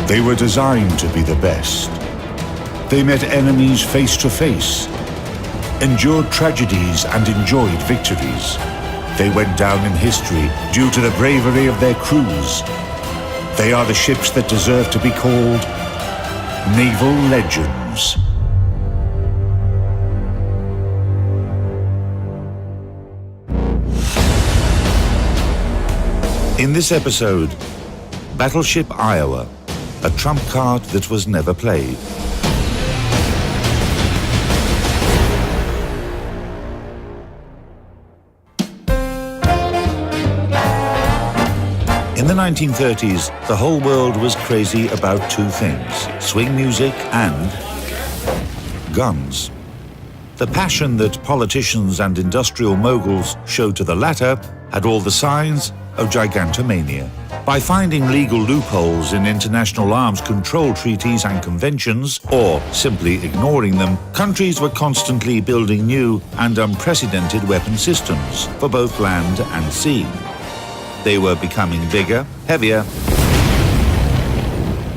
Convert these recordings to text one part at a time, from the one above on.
They were designed to be the best. They met enemies face to face, endured tragedies and enjoyed victories. They went down in history due to the bravery of their crews. They are the ships that deserve to be called Naval Legends. In this episode, Battleship Iowa, a trump card that was never played. In the 1930s, the whole world was crazy about two things: swing music and guns. The passion that politicians and industrial moguls showed to the latter had all the signs of gigantomania. By finding legal loopholes in international arms control treaties and conventions, or simply ignoring them, countries were constantly building new and unprecedented weapon systems for both land and sea. They were becoming bigger, heavier,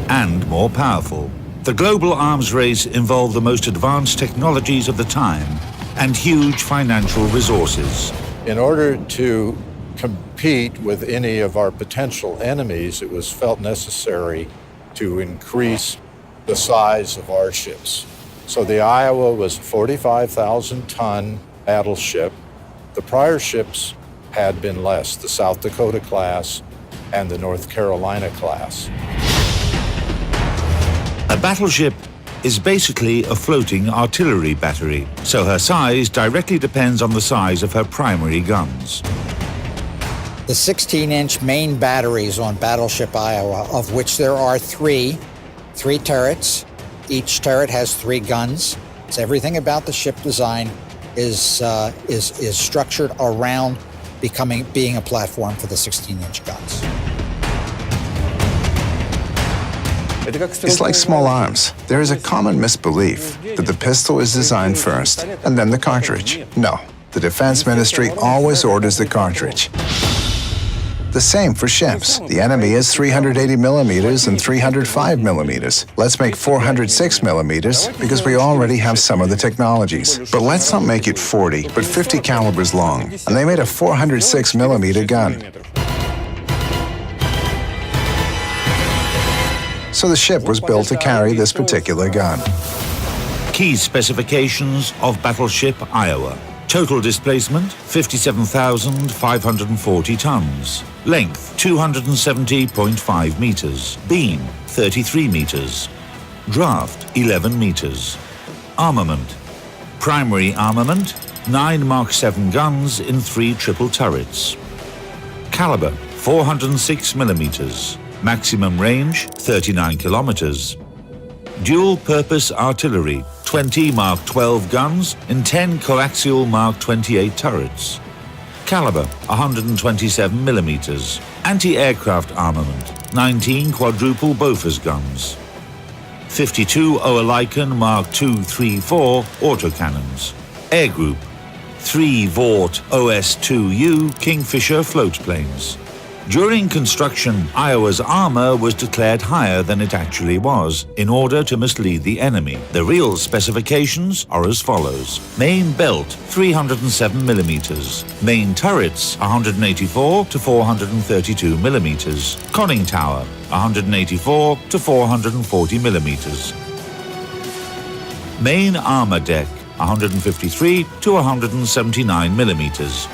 and more powerful. The global arms race involved the most advanced technologies of the time and huge financial resources. In order to compete with any of our potential enemies, it was felt necessary to increase the size of our ships. So the Iowa was a 45,000-ton battleship. The prior ships had been less, the South Dakota class and the North Carolina class. A battleship is basically a floating artillery battery, so her size directly depends on the size of her primary guns. The 16-inch main batteries on Battleship Iowa, of which there are three turrets. Each turret has 3 guns. So everything about the ship design is structured around being a platform for the 16-inch guns. It's like small arms. There is a common misbelief that the pistol is designed first and then the cartridge. No, the Defense Ministry always orders the cartridge. The same for ships. The enemy is 380 millimeters and 305 millimeters. Let's make 406 millimeters because we already have some of the technologies. But let's not make it 40, but 50 calibers long. And they made a 406 millimeter gun. So the ship was built to carry this particular gun. Key specifications of Battleship Iowa. Total displacement, 57,540 tons. Length, 270.5 meters. Beam, 33 meters. Draft, 11 meters. Armament. Primary armament, 9 Mark 7 guns in 3 triple turrets. Caliber, 406 millimeters. Maximum range, 39 kilometers. Dual-purpose artillery, 20 Mark 12 guns in 10 coaxial Mark 28 turrets. Caliber, 127 millimeters. Anti-aircraft armament, 19 quadruple Bofors guns. 52 Oerlikon Mark 234 autocannons. Air group, 3 Vought OS-2U Kingfisher floatplanes. During construction, Iowa's armor was declared higher than it actually was in order to mislead the enemy. The real specifications are as follows. Main belt, 307 millimeters. Main turrets, 184 to 432 millimeters. Conning tower, 184 to 440 millimeters. Main armor deck, 153 to 179 millimeters.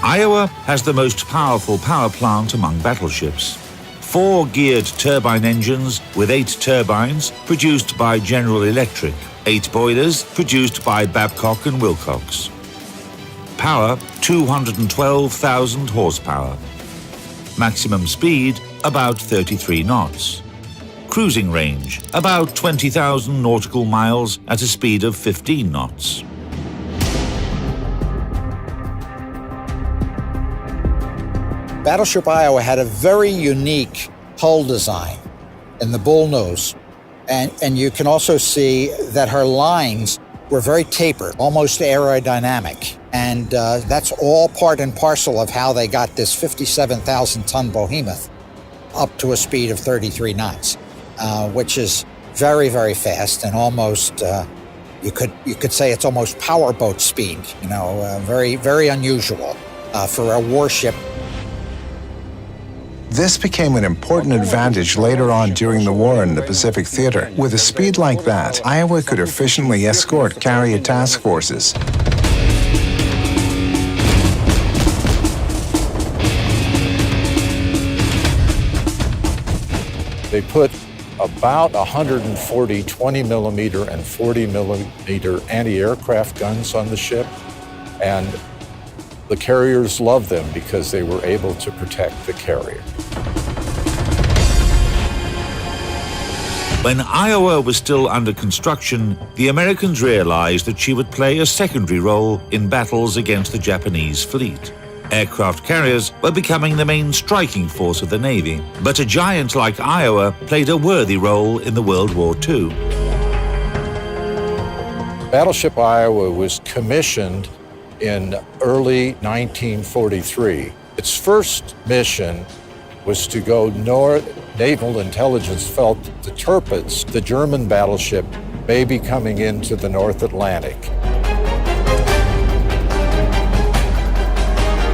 Iowa has the most powerful power plant among battleships. 4 geared turbine engines with 8 turbines produced by General Electric, 8 boilers produced by Babcock and Wilcox. Power, 212,000 horsepower. Maximum speed, about 33 knots. Cruising range, about 20,000 nautical miles at a speed of 15 knots. Battleship Iowa had a very unique hull design in the bullnose. And you can also see that her lines were very tapered, almost aerodynamic. And that's all part and parcel of how they got this 57,000-ton behemoth up to a speed of 33 knots, which is very, very fast and almost, you could say it's almost powerboat speed, very, very unusual for a warship. This became an important advantage later on during the war in the Pacific Theater. With a speed like that, Iowa could efficiently escort carrier task forces. They put about 140 20-millimeter and 40-millimeter anti-aircraft guns on the ship, and the carriers loved them because they were able to protect the carrier. When Iowa was still under construction, the Americans realized that she would play a secondary role in battles against the Japanese fleet. Aircraft carriers were becoming the main striking force of the Navy, but a giant like Iowa played a worthy role in the World War II. Battleship Iowa was commissioned in early 1943. Its first mission was to go north. Naval Intelligence felt the Tirpitz, the German battleship, may be coming into the North Atlantic.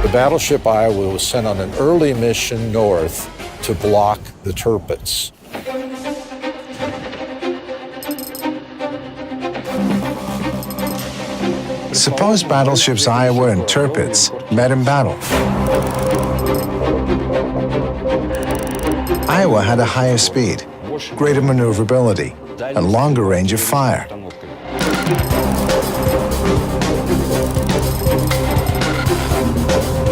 The battleship Iowa was sent on an early mission north to block the Tirpitz. Suppose battleships Iowa and Tirpitz met in battle. Iowa had a higher speed, greater maneuverability, and longer range of fire.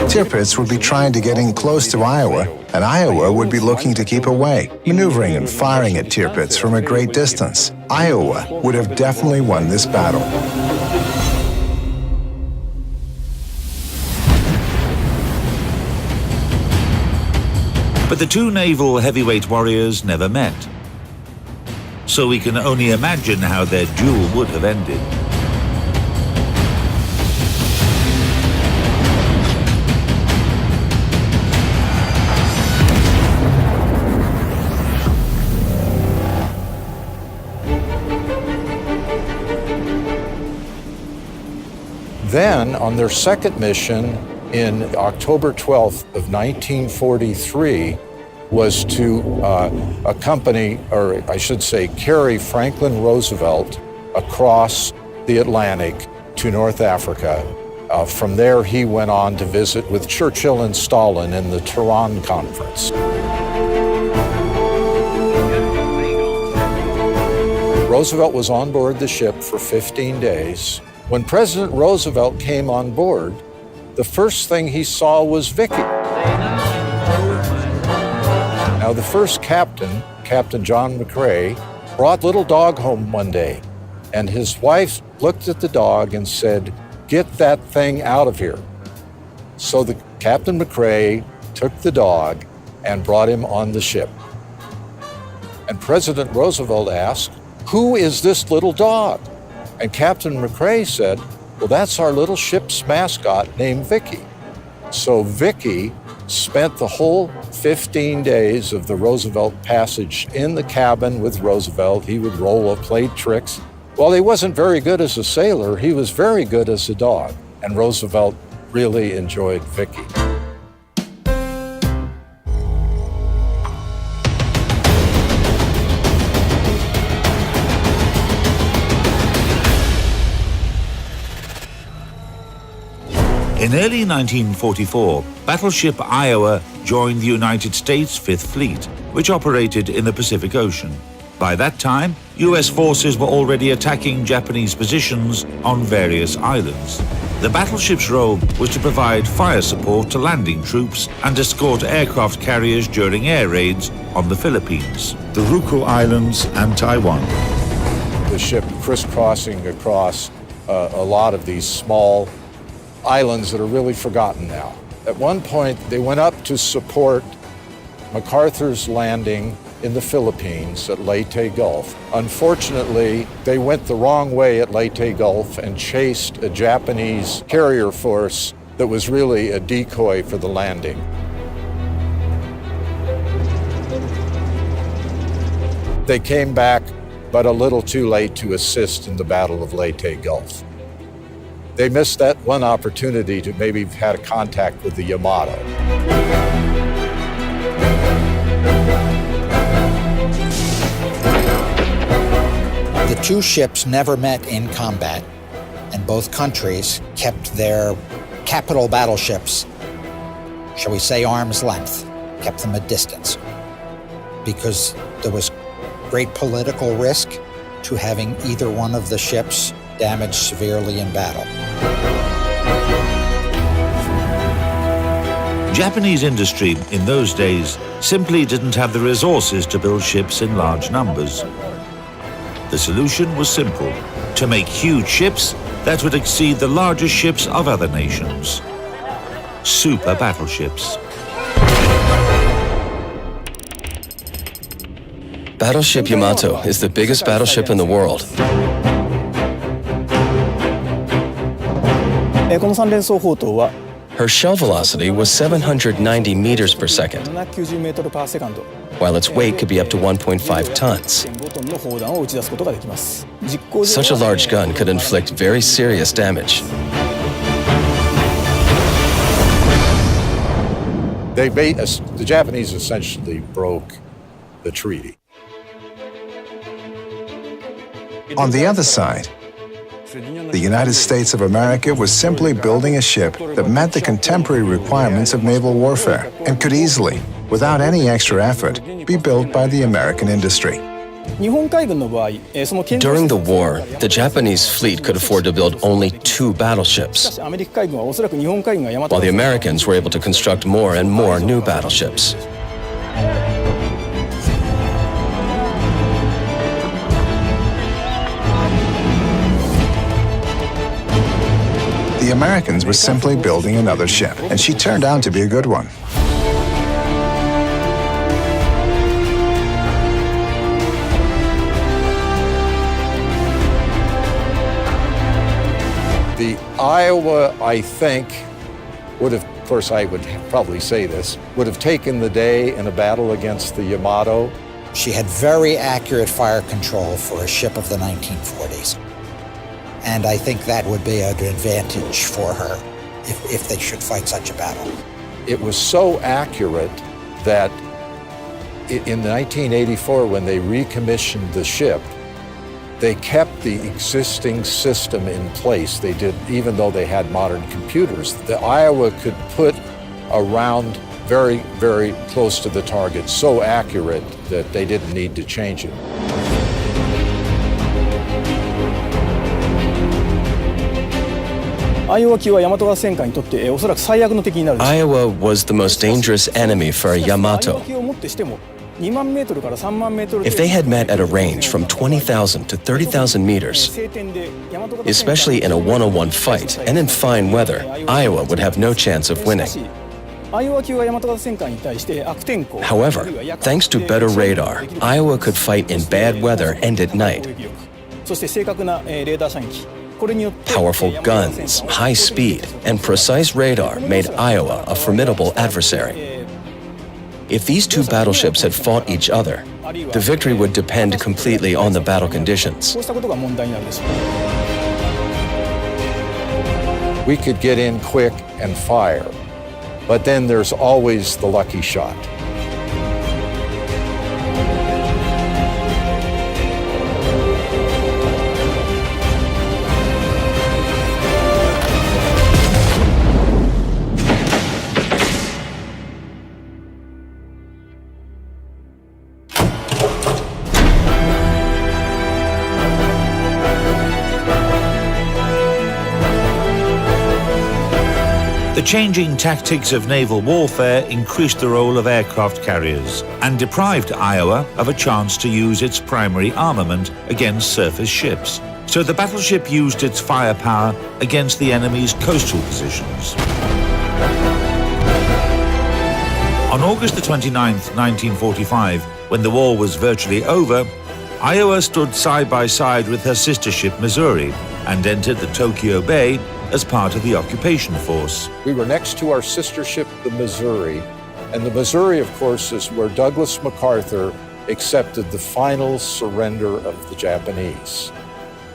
Tirpitz would be trying to get in close to Iowa, and Iowa would be looking to keep away, maneuvering and firing at Tirpitz from a great distance. Iowa would have definitely won this battle. But the two naval heavyweight warriors never met. So we can only imagine how their duel would have ended. Then, on their second mission in October 12th of 1943, was to accompany, or I should say, carry Franklin Roosevelt across the Atlantic to North Africa. From there, he went on to visit with Churchill and Stalin in the Tehran Conference. Roosevelt was on board the ship for 15 days. When President Roosevelt came on board, the first thing he saw was Vicky. Now, the first captain, Captain John McCrae, brought little dog home one day, and his wife looked at the dog and said, "Get that thing out of here." So the Captain McCrae took the dog and brought him on the ship. And President Roosevelt asked, "Who is this little dog?" And Captain McCrae said, "Well, that's our little ship's mascot named Vicky." So Vicky spent the whole 15 days of the Roosevelt passage in the cabin with Roosevelt. He would roll up, play tricks. While he wasn't very good as a sailor, he was very good as a dog. And Roosevelt really enjoyed Vicky. In early 1944, battleship Iowa joined the United States Fifth Fleet, which operated in the Pacific Ocean. By that time, US forces were already attacking Japanese positions on various islands. The battleship's role was to provide fire support to landing troops and escort aircraft carriers during air raids on the Philippines, the Ryukyu Islands, and Taiwan. The ship crisscrossing across a lot of these small islands that are really forgotten now. At one point, they went up to support MacArthur's landing in the Philippines at Leyte Gulf. Unfortunately, they went the wrong way at Leyte Gulf and chased a Japanese carrier force that was really a decoy for the landing. they came back, but a little too late to assist in the Battle of Leyte Gulf. They missed that one opportunity to maybe have had a contact with the Yamato. The two ships never met in combat, and both countries kept their capital battleships, shall we say, arm's length, kept them at distance, because there was great political risk to having either one of the ships damaged severely in battle. Japanese industry in those days simply didn't have the resources to build ships in large numbers. The solution was simple: to make huge ships that would exceed the largest ships of other nations. Super battleships. Battleship Yamato is the biggest battleship in the world. この3連装砲塔は Her shell velocity was 790 meters per second, 790メートルパーセカンド while its weight could be up to 1.5 tons. 1.5トンの砲弾を撃ち出すことができます。実行上 Such a large gun could inflict very serious damage. The Japanese essentially broke the treaty. On the other side, the United States of America was simply building a ship that met the contemporary requirements of naval warfare and could easily, without any extra effort, be built by the American industry. 日本海軍の場合、その建造 During the war, the Japanese fleet could afford to build only 2 battleships, アメリカ海軍はおそらく日本海軍が大和 while the Americans were able to construct more and more new battleships. The Americans were simply building another ship, and she turned out to be a good one. The Iowa, I think, would have, of course, I would probably say this, would have taken the day in a battle against the Yamato. She had very accurate fire control for a ship of the 1940s. And I think that would be an advantage for her if they should fight such a battle. It was so accurate that in 1984, when they recommissioned the ship, they kept the existing system in place. They did, even though they had modern computers. The Iowa could put a round very, very close to the target, so accurate that they didn't need to change it. Iowa 級は大和川戦艦にとっておそらく最悪の敵になるでしょう。 Iowa was the most dangerous enemy for a Yamato. Iowa 級をもってしても2万メートルから3万メートル If they had met at a range from 20,000 to 30,000 meters, 晴天で大和川 especially in a one-on-one fight and in fine weather, Iowa would have no chance of winning. アイオワ級は大和川戦艦に対して悪天候 However, thanks to better radar, Iowa could fight in bad weather and at night. そして正確なレーダー射撃 Powerful guns, high speed, and precise radar made Iowa a formidable adversary. If these two battleships had fought each other, the victory would depend completely on the battle conditions. We could get in quick and fire, but then there's always the lucky shot. The changing tactics of naval warfare increased the role of aircraft carriers and deprived Iowa of a chance to use its primary armament against surface ships. So the battleship used its firepower against the enemy's coastal positions. On August the 29th, 1945, when the war was virtually over, Iowa stood side by side with her sister ship Missouri and entered the Tokyo Bay as part of the occupation force. We were next to our sister ship, the Missouri, and the Missouri, of course, is where Douglas MacArthur accepted the final surrender of the Japanese.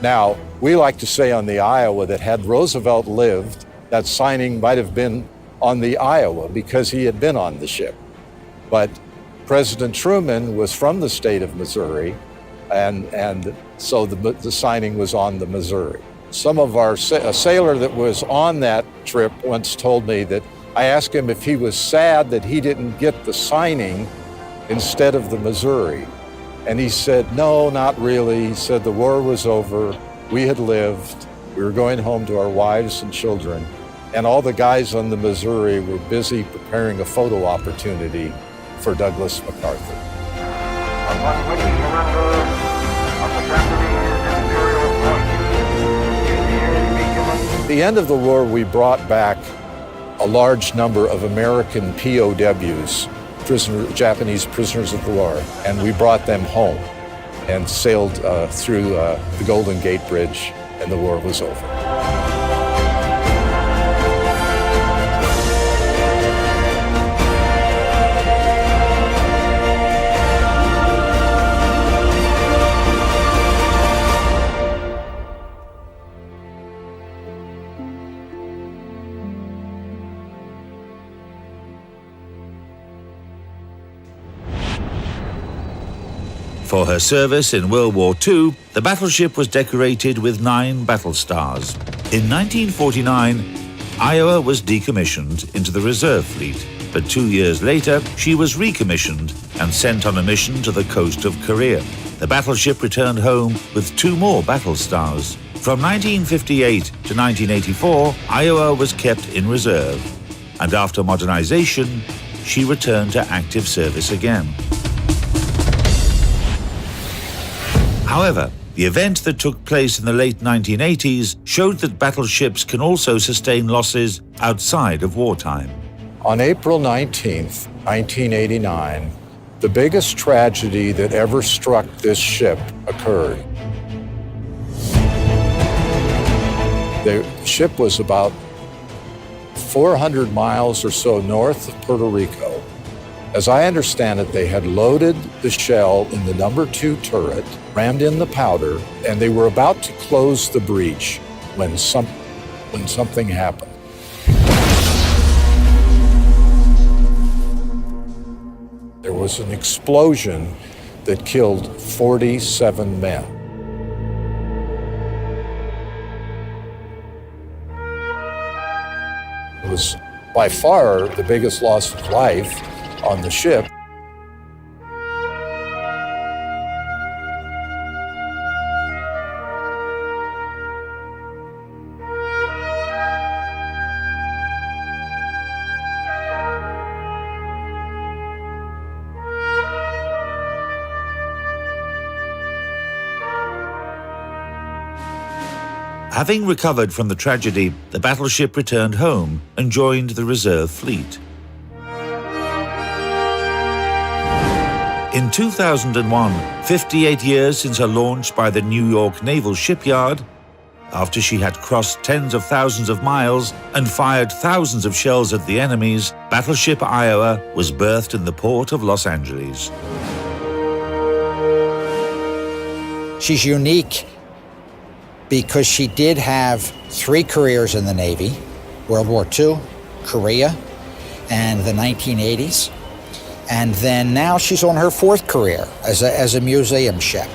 Now, we like to say on the Iowa that had Roosevelt lived, that signing might have been on the Iowa because he had been on the ship. But President Truman was from the state of Missouri, and so the signing was on the Missouri. A sailor that was on that trip once told me that I asked him if he was sad that he didn't get the signing instead of the Missouri. And he said, no, not really. He said the war was over, we had lived, we were going home to our wives and children, and all the guys on the Missouri were busy preparing a photo opportunity for Douglas MacArthur. Upon winning surrender of the Japanese Imperial forces, At the end of the war, we brought back a large number of American POWs, Japanese prisoners of war, and we brought them home and sailed through the Golden Gate Bridge, and the war was over. For her service in World War II, the battleship was decorated with 9 battle stars. In 1949, Iowa was decommissioned into the reserve fleet, but 2 years later, she was recommissioned and sent on a mission to the coast of Korea. The battleship returned home with 2 more battle stars. From 1958 to 1984, Iowa was kept in reserve, and after modernization, she returned to active service again. However, the event that took place in the late 1980s showed that battleships can also sustain losses outside of wartime. On April 19th, 1989, the biggest tragedy that ever struck this ship occurred. The ship was about 400 miles or so north of Puerto Rico. As I understand it, they had loaded the shell in the number 2 turret, rammed in the powder, and they were about to close the breach when something happened. There was an explosion that killed 47 men. It was by far the biggest loss of life on the ship. Having recovered from the tragedy, the battleship returned home and joined the reserve fleet. In 2001, 58 years since her launch by the New York Naval Shipyard, after she had crossed tens of thousands of miles and fired thousands of shells at the enemies, battleship Iowa was berthed in the port of Los Angeles. She's unique because she did have 3 careers in the Navy, World War II, Korea, and the 1980s. And then now she's on her 4th career as a museum ship.